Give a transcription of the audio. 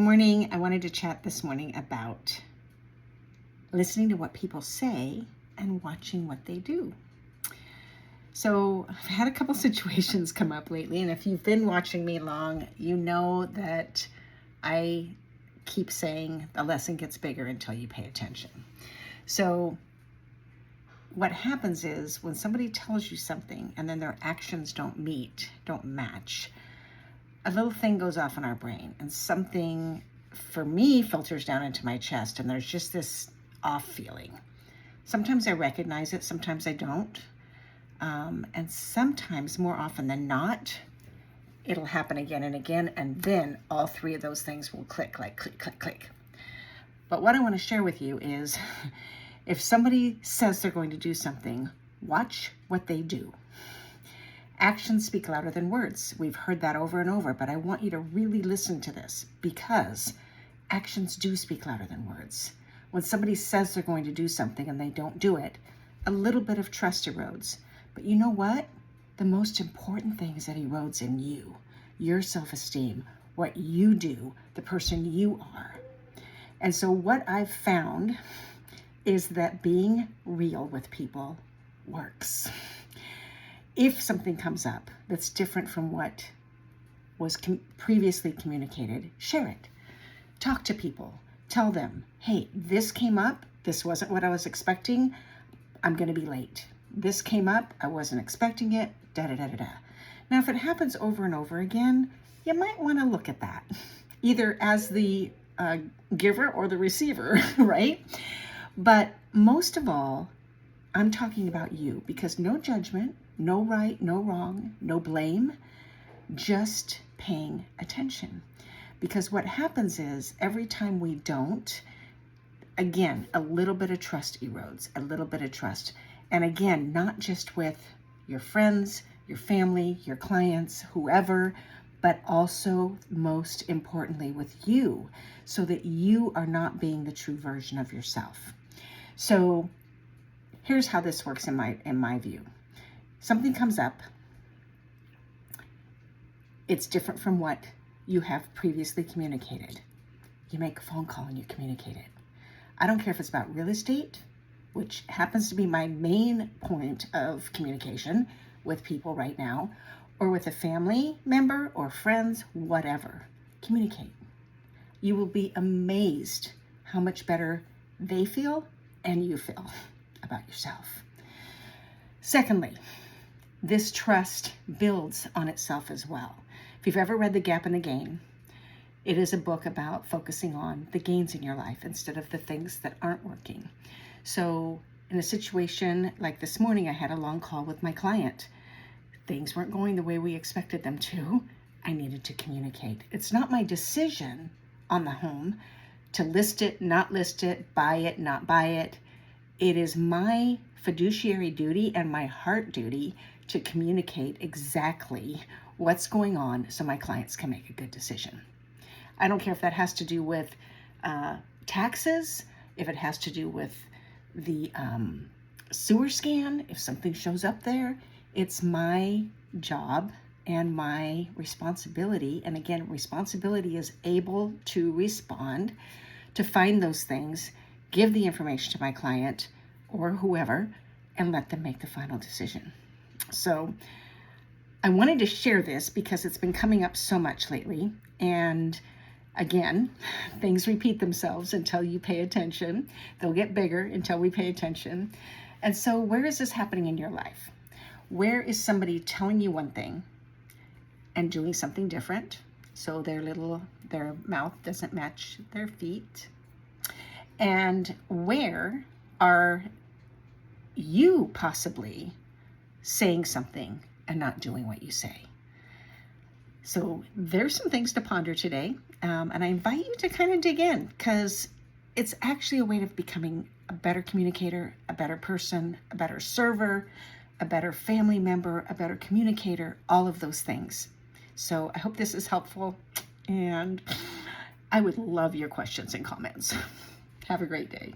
Good morning. I wanted to chat this morning about listening to what people say and watching what they do. So I've had a couple situations come up lately, and if you've been watching me long, you know that I keep saying the lesson gets bigger until you pay attention. So what happens is when somebody tells you something and then their actions don't match, a little thing goes off in our brain, and something for me filters down into my chest, and there's just this off feeling. Sometimes I recognize it, sometimes I don't. And sometimes, more often than not, it'll happen again and again, and then all three of those things will click, like click, click, click. But what I want to share with you is if somebody says they're going to do something, watch what they do. Actions speak louder than words. We've heard that over and over, but I want you to really listen to this because actions do speak louder than words. When somebody says they're going to do something and they don't do it, a little bit of trust erodes. But you know what? The most important thing is that erodes in you, your self-esteem, what you do, the person you are. And so what I've found is that being real with people works. If something comes up that's different from what was previously communicated, share it. Talk to people. Tell them, hey, this came up. This wasn't what I was expecting. I'm going to be late. This came up. I wasn't expecting it. Da-da-da-da-da. Now, if it happens over and over again, you might want to look at that, either as the giver or the receiver, right? But most of all, I'm talking about you, because no judgment, no right, no wrong, no blame, just paying attention. Because what happens is every time we don't, again, a little bit of trust erodes, a little bit of trust. And again, not just with your friends, your family, your clients, whoever, but also most importantly with you, so that you are not being the true version of yourself. So here's how this works in my view. Something comes up. It's different from what you have previously communicated. You make a phone call and you communicate it. I don't care if it's about real estate, which happens to be my main point of communication with people right now, or with a family member or friends, whatever. Communicate. You will be amazed how much better they feel and you feel about yourself. Secondly, this trust builds on itself as well. If you've ever read The Gap and the Gain, it is a book about focusing on the gains in your life instead of the things that aren't working. So in a situation like this morning, I had a long call with my client. Things weren't going the way we expected them to. I needed to communicate. It's not my decision on the home to list it, not list it, buy it, not buy it. It is my fiduciary duty and my heart duty to communicate exactly what's going on so my clients can make a good decision. I don't care if that has to do with taxes, if it has to do with the sewer scan, if something shows up there. It's my job and my responsibility. And again, responsibility is able to respond, to find those things, give the information to my client or whoever, and let them make the final decision. So I wanted to share this because it's been coming up so much lately. And again, things repeat themselves until you pay attention. They'll get bigger until we pay attention. And so where is this happening in your life? Where is somebody telling you one thing and doing something different? So their mouth doesn't match their feet. And where are you possibly saying something and not doing what you say? So there's some things to ponder today. And I invite you to kind of dig in, because it's actually a way of becoming a better communicator, a better person, a better server, a better family member, a better communicator, all of those things. So I hope this is helpful, and I would love your questions and comments. Have a great day.